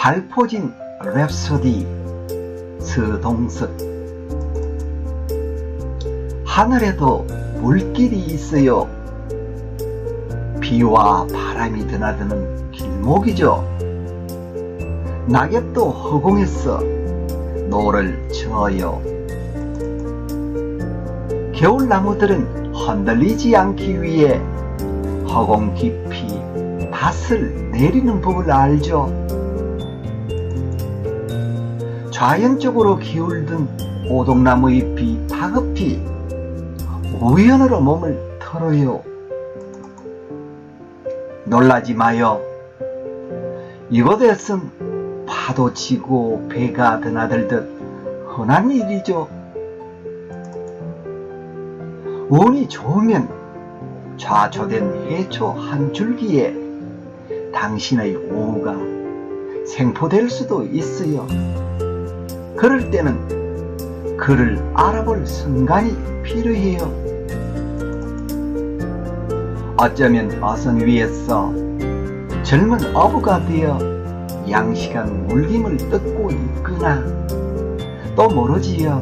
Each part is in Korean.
발포진 랩소디 서동석. 하늘에도 물길이 있어요. 비와 바람이 드나드는 길목이죠. 낙엽도 허공에서 노를 저어요. 겨울나무들은 흔들리지 않기 위해 허공 깊이 닷을 내리는 법을 알죠. 좌연적으로 기울든 오동나무 잎이 다급히 우연으로 몸을 털어요. 놀라지 마요. 이곳에선 파도 치고 배가 드나들듯 흔한 일이죠. 운이 좋으면 좌초된 해초 한 줄기에 당신의 오후가 생포될 수도 있어요. 그럴 때는 그를 알아볼 순간이 필요해요. 어쩌면 어선 위에서 젊은 어부가 되어 양식한 물김을 뜯고 있거나, 또 모르지요.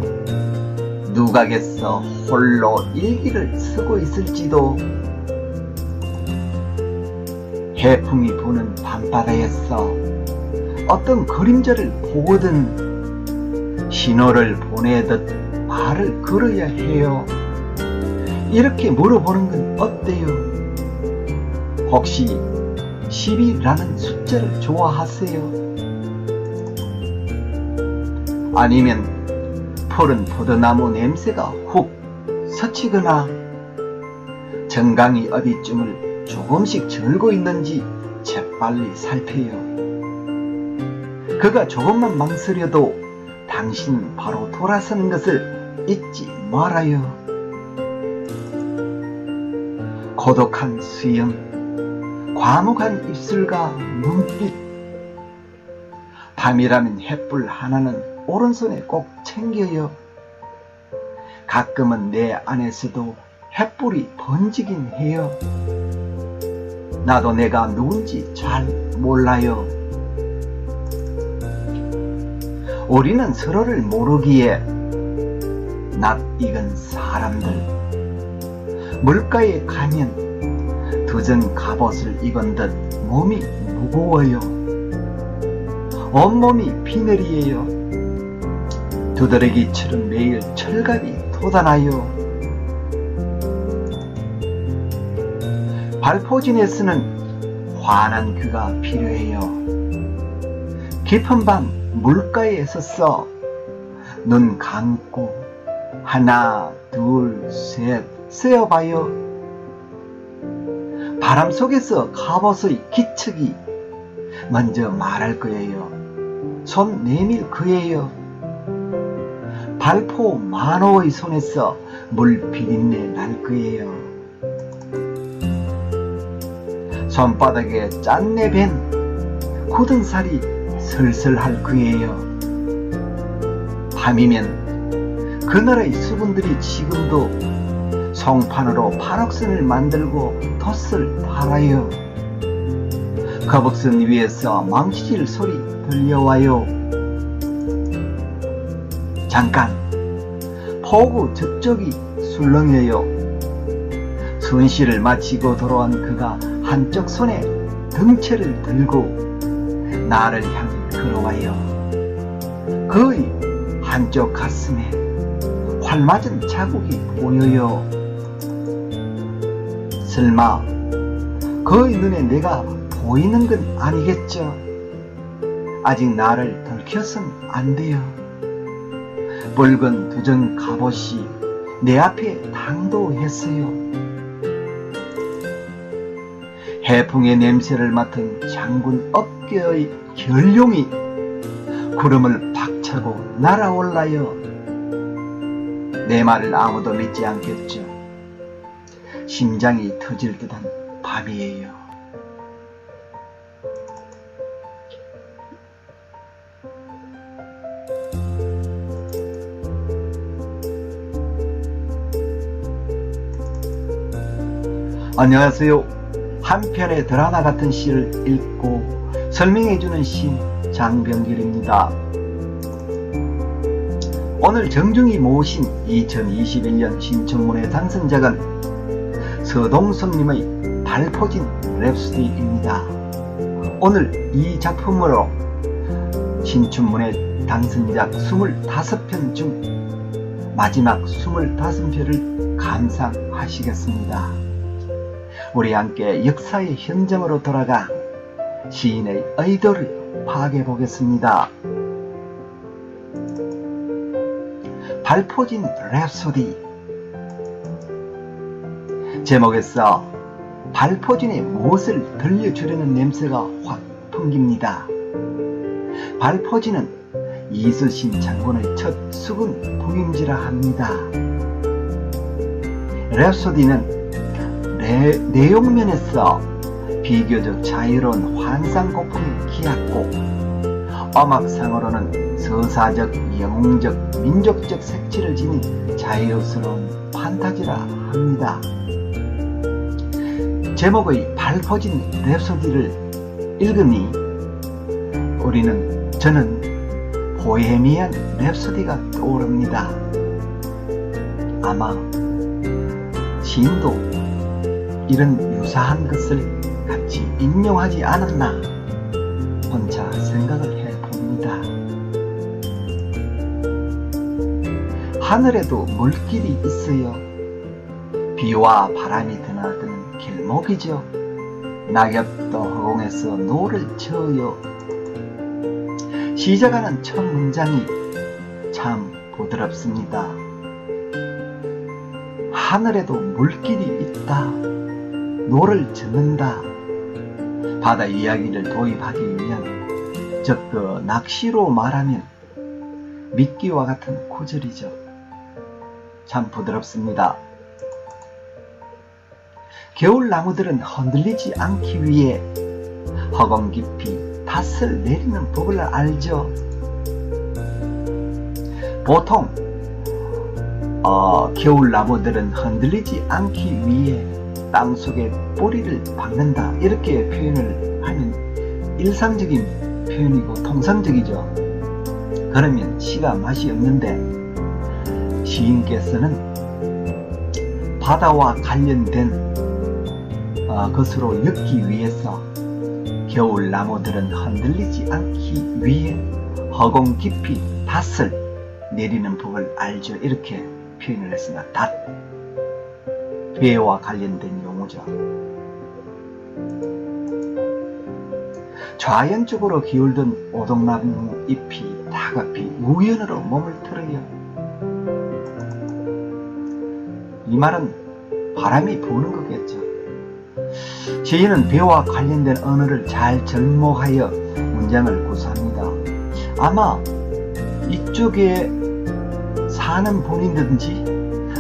누각에서 홀로 일기를 쓰고 있을지도. 해풍이 부는 밤바다에서 어떤 그림자를 보거든 신호를 보내듯 말을 걸어야 해요. 이렇게 물어보는 건 어때요? 혹시 10이라는 숫자를 좋아하세요? 아니면 푸른 포도나무 냄새가 훅 스치거나 정강이 어디쯤을 조금씩 절고 있는지 재빨리 살펴요. 그가 조금만 망설여도 당신은 바로 돌아서는 것을 잊지 말아요. 고독한 수영, 과묵한 입술과 눈빛. 밤이라면 햇불 하나는 오른손에 꼭 챙겨요. 가끔은 내 안에서도 햇불이 번지긴 해요. 나도 내가 누군지 잘 몰라요. 우리는 서로를 모르기에 낯익은 사람들. 물가에 가면 두전 갑옷을 입은 듯 몸이 무거워요. 온몸이 비늘이에요. 두드러기처럼 매일 철갑이 돋아나요. 발포진에서는 환한 귀가 필요해요. 깊은 밤 물가에 서서 눈 감고 하나 둘 셋 세어봐요. 바람 속에서 갑옷의 기척이 먼저 말할 거예요. 손 내밀 거예요. 발포 만호의 손에서 물 비린내 날 거예요. 손바닥에 짠내 밴 굳은 살이 슬슬할 거예요. 밤이면 그나라의 수군들이 지금도 송판으로 판옥선을 만들고 돛을 팔아요. 거북선 위에서 망치질 소리 들려와요. 잠깐, 포구 저쪽이 술렁여요. 순시를 마치고 돌아온 그가 한쪽 손에 등채를 들고 나를 향해 걸어와요. 그의 한쪽 가슴에 활 맞은 자국이 보여요. 설마 그의 눈에 내가 보이는 건 아니겠죠? 아직 나를 들켜선 안 돼요. 붉은 두전 갑옷이 내 앞에 당도했어요. 해풍의 냄새를 맡은 장군 어깨의 결룡이 구름을 박차고 날아올라요. 내 말을 아무도 믿지 않겠죠. 심장이 터질 듯한 밤이에요. 안녕하세요. 한 편의 드라마 같은 시를 읽고 설명해주는 시인 장병길입니다. 오늘 정중히 모신 2021년 신춘문예 당선작은 서동섭님의 발포진 랩소디입니다. 오늘 이 작품으로 신춘문예 당선작 25편 중 마지막 25편을 감상하시겠습니다. 우리 함께 역사의 현장으로 돌아가 시인의 의도를 파악해 보겠습니다. 발포진 랩소디. 제목에서 발포진의 무엇을 들려주려는 냄새가 확 풍깁니다. 발포진은 이순신 장군의 첫 수군 부임지라 합니다. 랩소디는 내용면에서 비교적 자유로운 환상고풍이 기약고 음악상으로는 서사적, 영웅적, 민족적 색채를 지닌 자유스러운 판타지라 합니다. 제목의 발포진 랩소디를 읽으니 저는 보헤미안 랩소디가 떠오릅니다. 아마 시인도 이런 유사한 것을 같이 인용하지 않았나 혼자 생각을 해봅니다. 하늘에도 물길이 있어요. 비와 바람이 드나드는 길목이죠. 낙엽도 허공에서 노를 저어요. 시작하는 첫 문장이 참 부드럽습니다. 하늘에도 물길이 있다. 노를 젓는다. 바다 이야기를 도입하기 위한 즉 낚시로 말하면 미끼와 같은 구절이죠. 참 부드럽습니다. 겨울 나무들은 흔들리지 않기 위해 허공 깊이 닷을 내리는 법을 알죠. 보통 겨울 나무들은 흔들리지 않기 위해 땅속에 뿌리를 박는다 이렇게 표현을 하면 일상적인 표현이고 통상적이죠. 그러면 시가 맛이 없는데 시인께서는 바다와 관련된 것으로 엮기 위해서 겨울 나무들은 흔들리지 않기 위해 허공 깊이 닷을 내리는 법을 알죠. 이렇게 표현을 했습니다. 닷, 배와 관련된 용어죠. 좌연쪽으로 기울던 오동나무 잎이 다급히 우연으로 몸을 틀어요. 이 말은 바람이 부는 거겠죠. 시인은 배와 관련된 언어를 잘 접목하여 문장을 구사합니다. 아마 이쪽에 사는 분이든지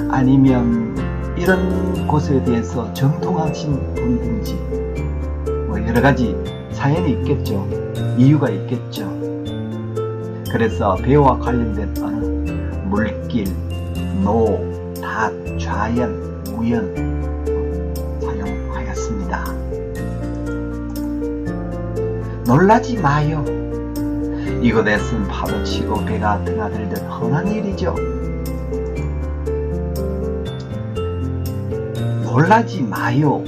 아니면 이런 곳에 대해서 정통하신 분이든지 여러가지 사연이 있겠죠. 이유가 있겠죠. 그래서 배와 관련된 언어, 물길, 노, 닷, 좌연, 우연 사용하였습니다. 놀라지 마요. 이곳에선 파도치고 배가 드나들던 흔한 일이죠. 놀라지 마요.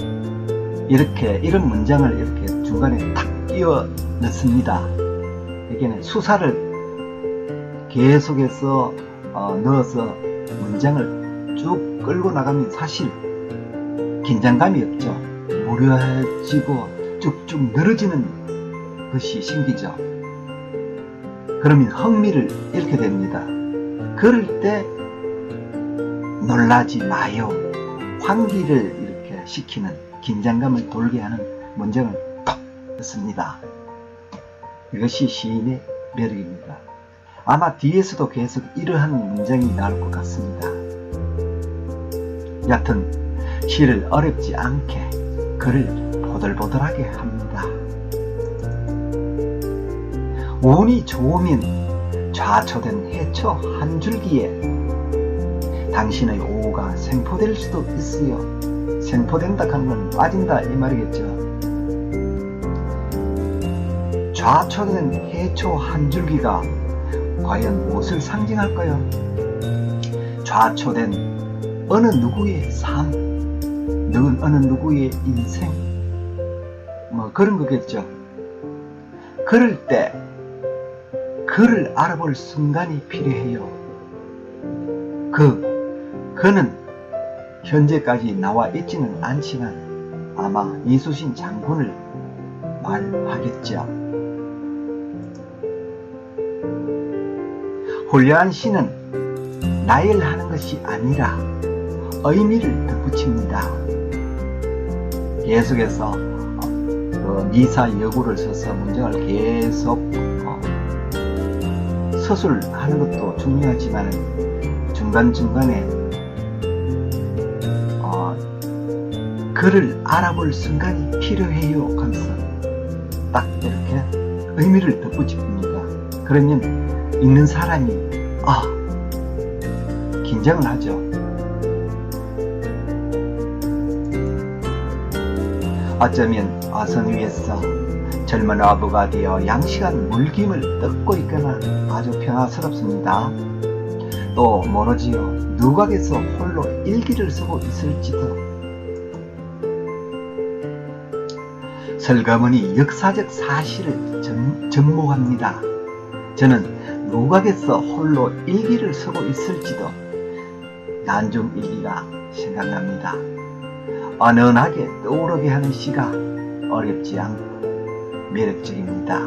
이런 문장을 이렇게 중간에 탁 끼워 넣습니다. 여기는 수사를 계속해서 넣어서 문장을 쭉 끌고 나가면 사실 긴장감이 없죠. 무료해지고 쭉쭉 늘어지는 것이 생기죠. 그러면 흥미를 잃게 됩니다. 그럴 때 놀라지 마요. 환기를 이렇게 시키는, 긴장감을 돌게 하는 문장을 딱 넣습니다. 이것이 시인의 매력입니다. 아마 뒤에서도 계속 이러한 문장이 나올 것 같습니다. 여하튼 시를 어렵지 않게 글을 보들보들하게 합니다. 운이 좋으면 좌초된 해초 한 줄기에 당신의 오후가 생포될 수도 있어요. 생포된다 하는 건 빠진다 이 말이겠죠. 좌초된 해초 한 줄기가 과연 무엇을 상징할까요? 좌초된 어느 누구의 삶, 어느 누구의 인생, 뭐 그런 거겠죠. 그럴 때 그를 알아볼 순간이 필요해요. 그는 현재까지 나와 있지는 않지만 아마 이수신 장군을 말하겠죠. 홀려한 시는 나열하는 것이 아니라 의미를 덧붙입니다. 계속해서 미사 여구를 써서 문장을 계속 서술하는 것도 중요하지만 중간중간에 그를 알아볼 순간이 필요해요 하면서 딱 이렇게 의미를 덧붙입니다. 그러면 읽는 사람이 긴장을 하죠. 어쩌면 어선 위에서 젊은 어부가 되어 양식한 물김을 뜯고 있거나 아주 평화스럽습니다. 또 모르지요. 누각에서 홀로 일기를 쓰고 있을지도. 설가모니 역사적 사실을 접목합니다. 저는 누각에서 홀로 일기를 쓰고 있을지도 난중일기가 생각납니다. 은은하게 떠오르게 하는 시가 어렵지 않고 매력적입니다.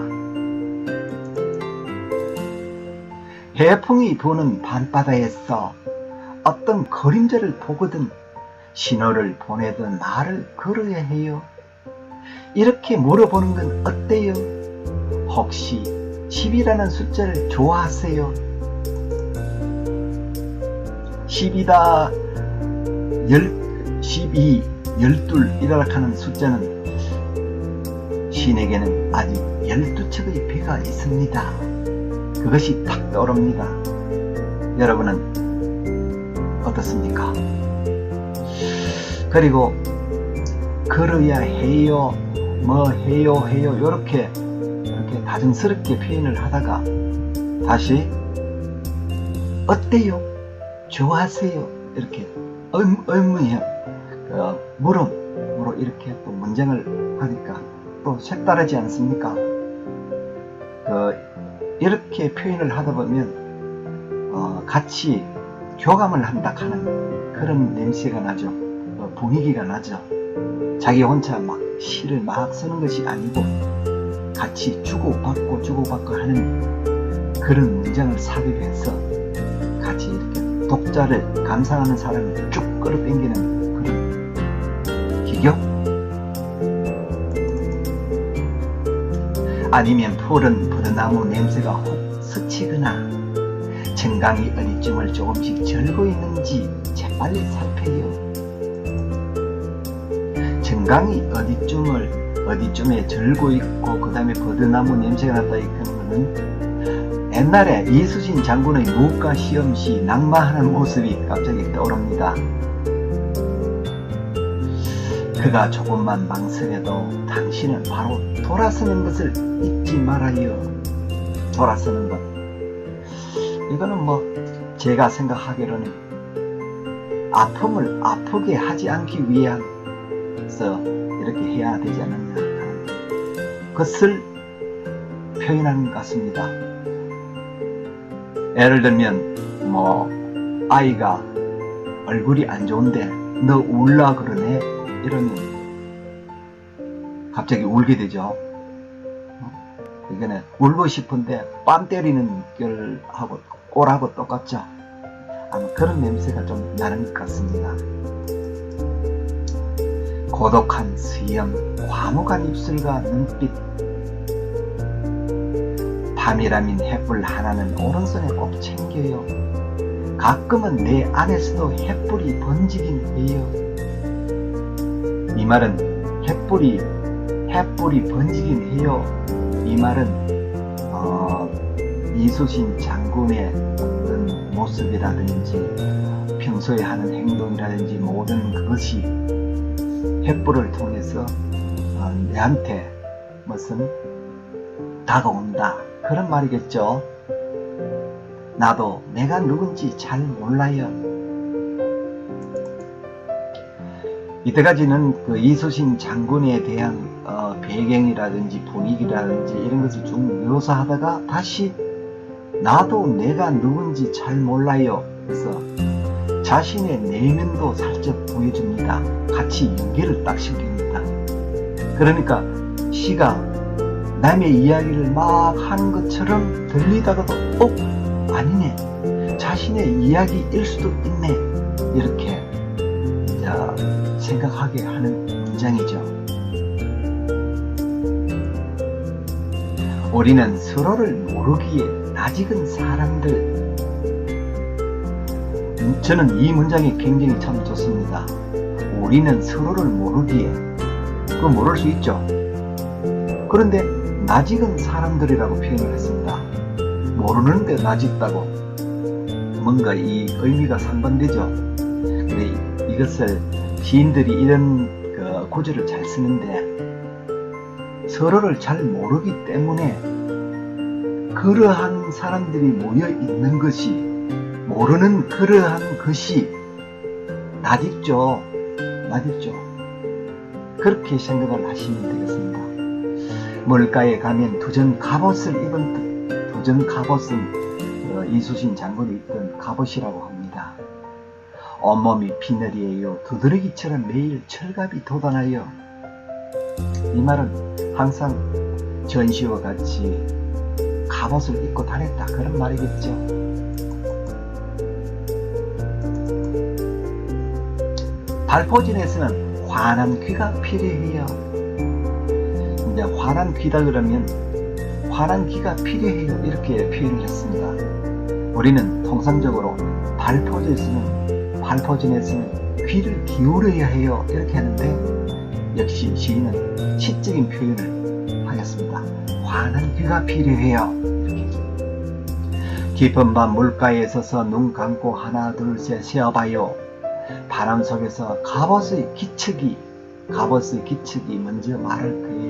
해풍이 부는 밤바다에서 어떤 그림자를 보거든 신호를 보내든 말을 걸어야 해요. 이렇게 물어보는 건 어때요? 혹시 10이라는 숫자를 좋아하세요? 10이다, 12, 12이라 하는 숫자는 신에게는 아직 12척의 배가 있습니다. 그것이 탁 떠오릅니다. 여러분은 어떻습니까? 그리고 걸어야 해요, 뭐 해요 이렇게 다정스럽게 표현을 하다가 다시 어때요? 좋아하세요? 이렇게 의문형 물음으로 이렇게 또 문장을 하니까 또 색다르지 않습니까? 이렇게 표현을 하다 보면 같이 교감을 한다 하는 그런 냄새가 나죠. 분위기가 나죠. 자기 혼자 막 시를 막 쓰는 것이 아니고 같이 주고받고 하는 그런 문장을 삽입해서 같이 이렇게 독자를 감상하는 사람을 쭉 끌어당기는 그런 기교? 아니면 푸른 버드나무 냄새가 혹 스치거나 정강이 어디쯤을 조금씩 절고 있는지 재빨리 살펴요. 정강이 어디쯤에 절고 있고 그 다음에 버드나무 냄새가 났다 이런 거는 옛날에 이수신 장군의 무과 시험 시 낙마하는 모습이 갑자기 떠오릅니다. 그가 조금만 망설여도 당신은 바로 돌아서는 것을 잊지 말아요. 돌아서는 것. 이거는 뭐 제가 생각하기로는 아픔을 아프게 하지 않기 위해서 이렇게 해야 되지 않느냐 하는 것을 표현하는 것 같습니다. 예를 들면 뭐 아이가 얼굴이 안 좋은데 너 울라 그러네 이러면 갑자기 울게 되죠. 이거는 울고 싶은데 뺨 때리는 결하고 꼴하고 똑같죠. 아마 그런 냄새가 좀 나는 것 같습니다. 고독한 수염, 과묵한 입술과 눈빛. 밤이라면 횃불 하나는 오른손에 꼭 챙겨요. 가끔은 내 안에서도 횃불이 번지긴 해요. 이 말은 횃불이 번지긴 해요. 이 말은 이수신 장군의 어떤 모습이라든지 평소에 하는 행동이라든지 모든 그것이 횃불을 통해서 내한테 무슨 다가온다. 그런 말이겠죠. 나도 내가 누군지 잘 몰라요. 이때까지는 그 이순신 장군에 대한 배경이라든지 분위기라든지 이런 것을 쭉 묘사하다가 다시 나도 내가 누군지 잘 몰라요. 그래서 자신의 내면도 살짝 보여줍니다. 같이 연계를 딱 시킵니다. 그러니까 시가 남의 이야기를 막 하는 것처럼 들리다가도 아니네, 자신의 이야기일 수도 있네, 이렇게 생각하게 하는 문장이죠. 우리는 서로를 모르기에 낯익은 사람들. 저는 이 문장이 굉장히 참 좋습니다. 우리는 서로를 모르기에, 그거 모를 수 있죠. 그런데 낯익은 사람들이라고 표현을 했습니다. 모르는데 낯익다고, 뭔가 이 의미가 상반되죠. 근데 이것을 시인들이 이런 구절을 잘 쓰는데, 서로를 잘 모르기 때문에 그러한 사람들이 모여 있는 것이, 모르는 그러한 것이 낯익죠. 그렇게 생각을 하시면 되겠습니다. 물가에 가면 두전 갑옷을 입은 두전 갑옷은 이순신 장군이 입던 갑옷이라고 합니다. 온몸이 비늘이에요. 두드러기처럼 매일 철갑이 돋아나요. 이 말은 항상 전시와 같이 갑옷을 입고 다녔다, 그런 말이겠죠. 발포진에서는 환한 귀가 필요해요. 이제 환한 귀다 그러면 환한 귀가 필요해요, 이렇게 표현을 했습니다. 우리는 통상적으로 발포진에서는 귀를 기울여야 해요, 이렇게 하는데, 역시 시인은 시적인 표현을 하였습니다. 환한 귀가 필요해요. 이렇게. 깊은 밤 물가에 서서 눈 감고 하나 둘 셋 세어봐요. 바람 속에서 갑옷의 기척이 먼저 말할 거예요.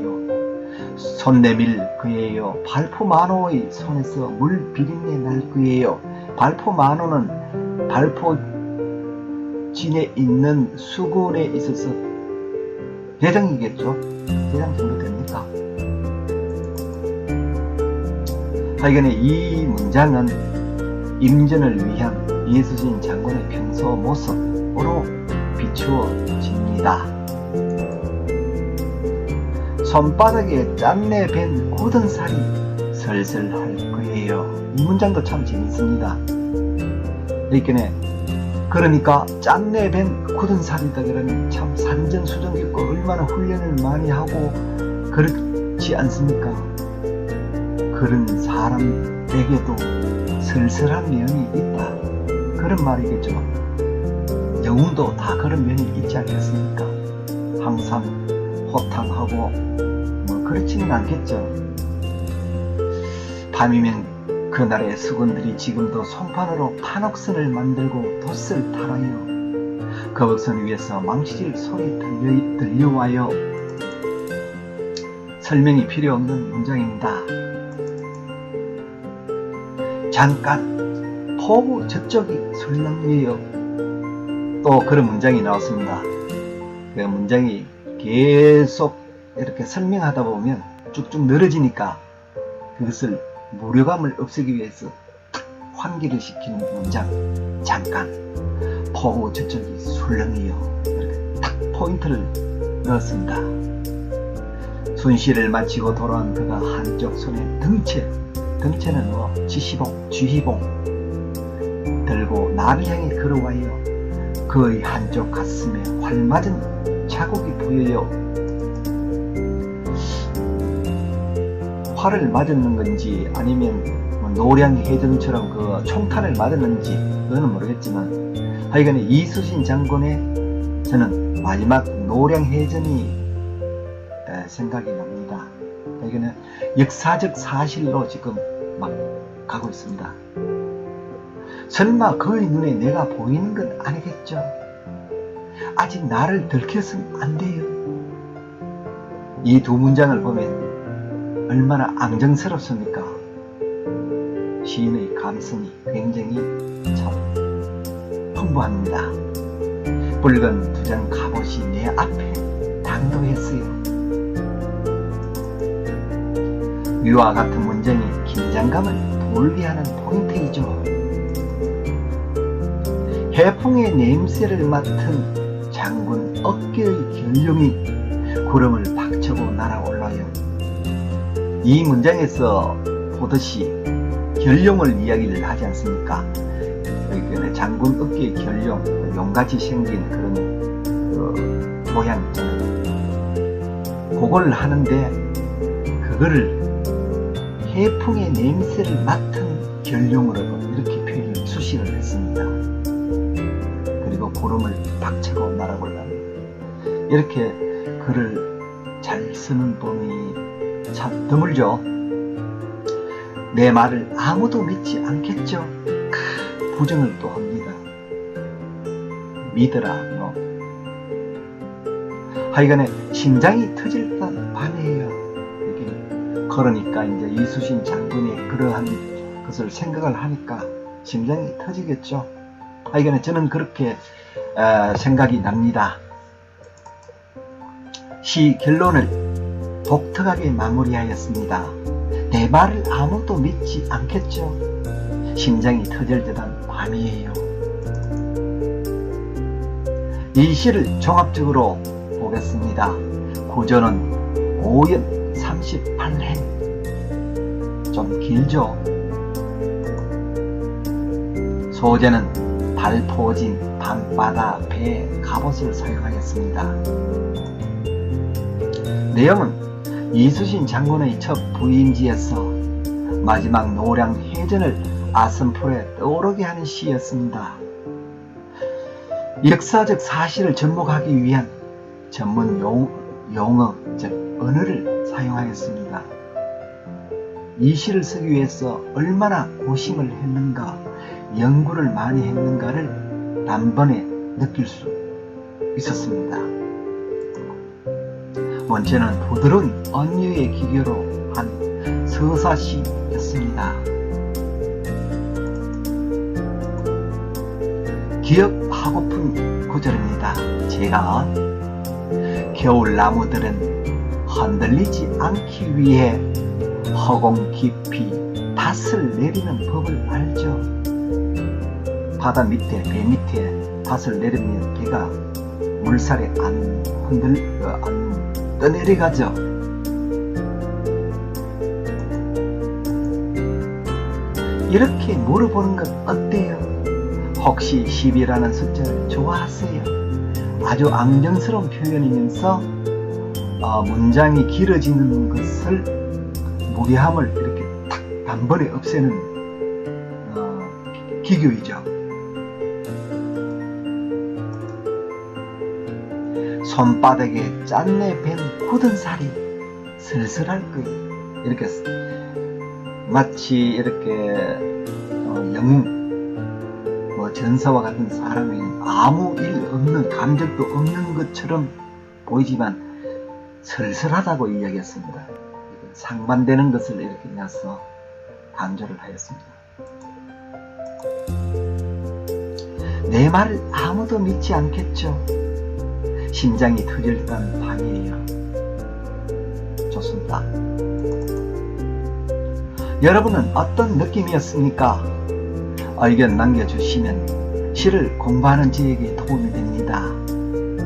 손 내밀 거예요. 발포 만호의 손에서 물 비린내 날 거예요. 발포 만호는 발포진에 있는 수군에 있어서 대장이겠죠. 대장 정도 됩니까? 하여간에 이 문장은 임전을 위한 이순신 장군의 평소 모습으로 비추어집니다. 손바닥에 짠내 밴 굳은 살이 슬슬 할 거예요. 이 문장도 참 재밌습니다. 그러니까 짠내 밴 굳은 살이다 그러면 참 산전수전 겪고 얼마나 훈련을 많이 하고 그렇지 않습니까? 그런 사람에게도 슬슬한 면이 있다, 그런 말이겠죠. 영웅도 다 그런 면이 있지 않겠습니까? 항상 호탕하고 그렇지는 않겠죠. 밤이면 그날의 수군들이 지금도 송판으로 판옥선을 만들고 돛을 탈아요. 거북선 위에서 망치질 소리 들려와요. 설명이 필요 없는 문장입니다. 잠깐 포구 저쪽이 술렁이에요. 또 그런 문장이 나왔습니다. 그 문장이 계속 이렇게 설명하다 보면 쭉쭉 늘어지니까 그것을 무료감을 없애기 위해서 환기를 시키는 문장, 잠깐 포구 저쪽이 술렁이요, 이렇게 딱 포인트를 넣었습니다. 순시를 마치고 돌아온 그가 한쪽 손에 등채는 쥐희봉 들고 나를 향해 걸어와요. 그의 한쪽 가슴에 활 맞은 자국이 보여요. 활을 맞았는 건지 아니면 노량해전처럼 그 총탄을 맞았는지 그거는 모르겠지만, 하여간에 이순신 장군의 저는 마지막 노량해전이 생각이 납니다. 하여간에 역사적 사실로 지금 막 가고 있습니다. 설마 그의 눈에 내가 보이는 건 아니겠죠? 아직 나를 들켜서는 안 돼요. 이 두 문장을 보면 얼마나 앙증스럽습니까? 시인의 감성이 굉장히 참 풍부합니다. 붉은 두 장 갑옷이 내 앞에 당도했어요. 위와 같은 문장이 긴장감을 돌게 하는 포인트이죠. 해풍의 냄새를 맡은 장군 어깨의 결룡이 구름을 박차고 날아올라요. 이 문장에서 보듯이 결룡을 이야기를 하지 않습니까? 장군 어깨의 결룡, 용같이 생긴 그런 모양 있잖아요. 그걸 하는데 그거를 해풍의 냄새를 맡은 결룡으로 이렇게 표현을 수식을 했습니다. 그리고 구름을 박차고 날아올라요. 이렇게 글을 잘 쓰는 분이 참 드물죠. 내 말을 아무도 믿지 않겠죠. 부정을 또 합니다. 믿으라 뭐. 하여간에 심장이 터질 듯한 밤이에요. 그러니까 이제 이수신 장군의 그러한 것을 생각을 하니까 심장이 터지겠죠. 하여간에 저는 그렇게 생각이 납니다. 시 결론을 독특하게 마무리하였습니다. 내 말을 아무도 믿지 않겠죠. 심장이 터질 듯한 밤이에요. 이 시를 종합적으로 보겠습니다. 구조는 5연 38행, 좀 길죠. 소재는 발포진 밤바다 배 갑옷을 사용하였습니다. 내용은 이수신 장군의 첫 부임지에서 마지막 노량 해전을 아슴풀에 떠오르게 하는 시였습니다. 역사적 사실을 접목하기 위한 전문 용어, 즉 언어를 사용하였습니다. 이 시를 쓰기 위해서 얼마나 고심을 했는가, 연구를 많이 했는가를 단번에 느낄 수 있었습니다. 원체는 부드러운 언유의 기교로 한 서사시였습니다. 기억하고픈 구절입니다. 제가 겨울 나무들은 흔들리지 않기 위해 허공 깊이 닷을 내리는 법을 알죠. 바다 밑에, 배 밑에 닷을 내리면 배가 물살에 안 떠내려가죠. 이렇게 물어보는 건 어때요? 혹시 10이라는 숫자를 좋아하세요? 아주 앙증스러운 표현이면서 문장이 길어지는 것을 무례함을 이렇게 탁 단번에 없애는 기교이죠. 손바닥에 짠내 밴 굳은 살이 슬슬할 거예요. 이렇게 마치 이렇게 영웅, 전사와 같은 사람이 아무 일 없는, 감정도 없는 것처럼 보이지만 슬슬하다고 이야기했습니다. 상반되는 것을 이렇게 놔서 강조를 하였습니다. 내 말을 아무도 믿지 않겠죠. 심장이 터질 듯한 밤이에요. 좋습니다. 여러분은 어떤 느낌이었습니까? 의견 남겨주시면 시를 공부하는 저에게 도움이 됩니다.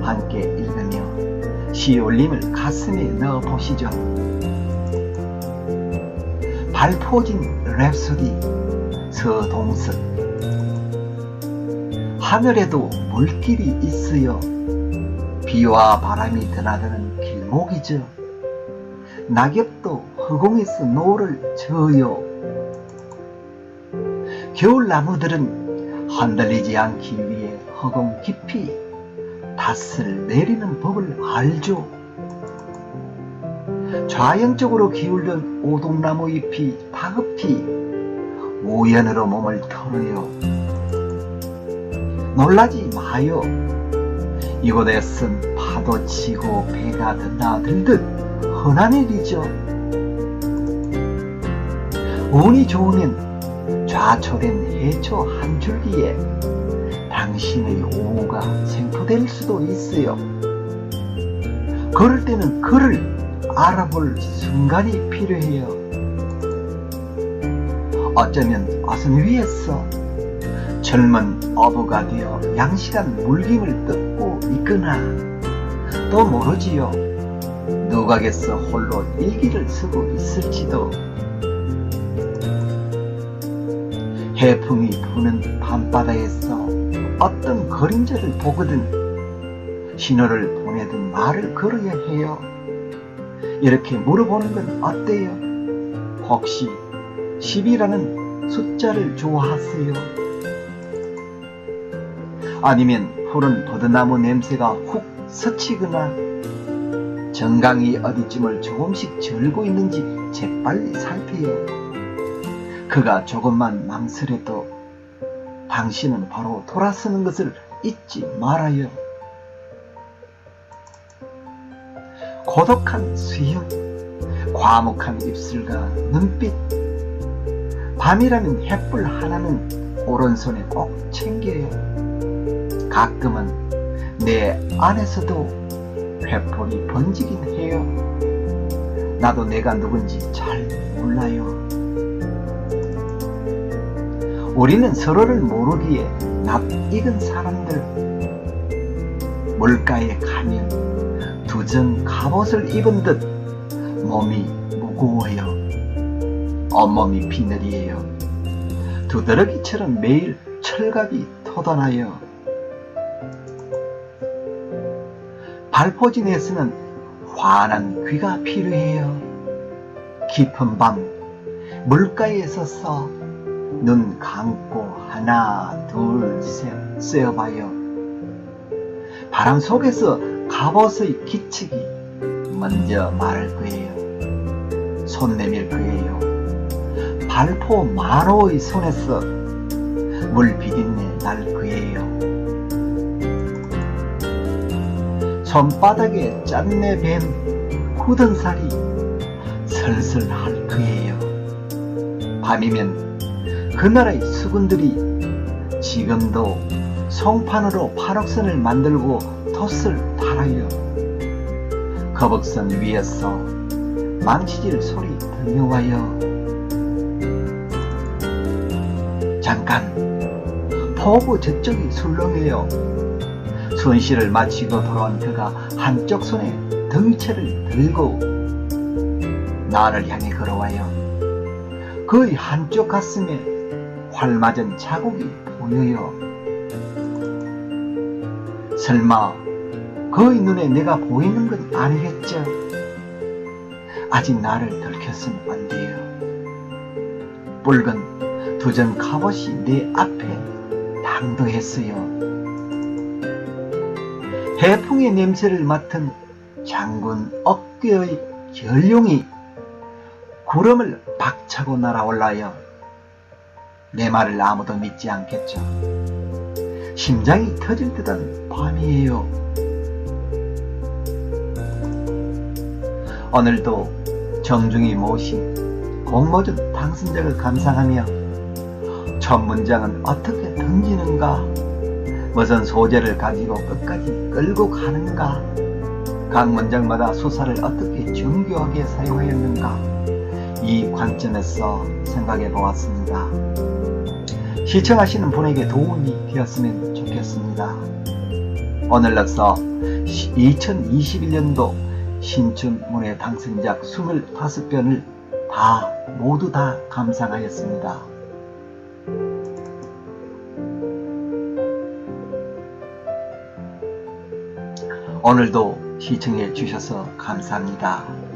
함께 읽으며 시 올림을 가슴에 넣어보시죠. 발포진 랩소디 서동석. 하늘에도 물길이 있어요. 비와 바람이 드나드는 길목이죠. 낙엽도 허공에서 노를 져요. 겨울 나무들은 흔들리지 않기 위해 허공 깊이 닷을 내리는 법을 알죠. 좌영적으로 기울던 오동나무 잎이 다급히 우연으로 몸을 털어요. 놀라지 마요. 이곳에선 파도 치고 배가 드나들듯 흔한 일이죠. 운이 좋으면 좌초된 해초 한 줄기에 당신의 오후가 생포될 수도 있어요. 그럴 때는 그를 알아볼 순간이 필요해요. 어쩌면 어선 위에서 젊은 어부가 되어 양식한 물김을 뜯고 있거나, 또 모르지요, 누각에서 홀로 일기를 쓰고 있을지도. 해풍이 부는 밤바다에서 어떤 그림자를 보거든 신호를 보내든 말을 걸어야 해요. 이렇게 물어보는 건 어때요? 혹시 10이라는 숫자를 좋아하세요? 아니면 푸른 버드나무 냄새가 훅 스치거나 정강이 어디쯤을 조금씩 절고 있는지 재빨리 살펴요. 그가 조금만 망설여도 당신은 바로 돌아서는 것을 잊지 말아요. 고독한 수영, 과묵한 입술과 눈빛, 밤이라면 햇불 하나는 오른손에 꼭 챙겨요. 가끔은 내 안에서도 횃불이 번지긴 해요. 나도 내가 누군지 잘 몰라요. 우리는 서로를 모르기에 낯익은 사람들. 물가에 가면 두정 갑옷을 입은 듯 몸이 무거워요. 온몸이 비늘이에요. 두드러기처럼 매일 철갑이 터져나요. 발포진에서는 환한 귀가 필요해요. 깊은 밤 물가에 서서 눈 감고 하나 둘 셋 쐬어봐요. 바람 속에서 갑옷의 기척이 먼저 말할 거예요. 손 내밀 거예요. 발포 만호의 손에서 물 비린내 날 거예요. 손바닥에 짠내 밴 굳은 살이 슬슬 할 거예요. 밤이면 그 나라의 수군들이 지금도 송판으로 파록선을 만들고 돛을 달아요. 거북선 위에서 망치질 소리 들려와요. 잠깐, 포구 저쪽이 술렁해요. 손실을 마치고 돌아온 그가 한쪽 손에 덩치를 들고 나를 향해 걸어와요. 그의 한쪽 가슴에 활맞은 자국이 보여요. 설마 그의 눈에 내가 보이는 건 아니겠죠? 아직 나를 들켰으면 안 돼요. 붉은 두정 갑옷이 내 앞에 당도했어요. 해풍의 냄새를 맡은 장군 어깨의 결룡이 구름을 박차고 날아올라요. 내 말을 아무도 믿지 않겠죠. 심장이 터질 듯한 밤이에요. 오늘도 정중히 모신 공모전 당선작을 감상하며 첫 문장은 어떻게 던지는가, 무슨 소재를 가지고 끝까지 끌고 가는가, 각 문장마다 수사를 어떻게 정교하게 사용하였는가, 이 관점에서 생각해 보았습니다. 시청하시는 분에게 도움이 되었으면 좋겠습니다. 오늘로써 2021년도 신춘문예 당선작 25편을 모두 다 감상하였습니다. 오늘도 시청해 주셔서 감사합니다.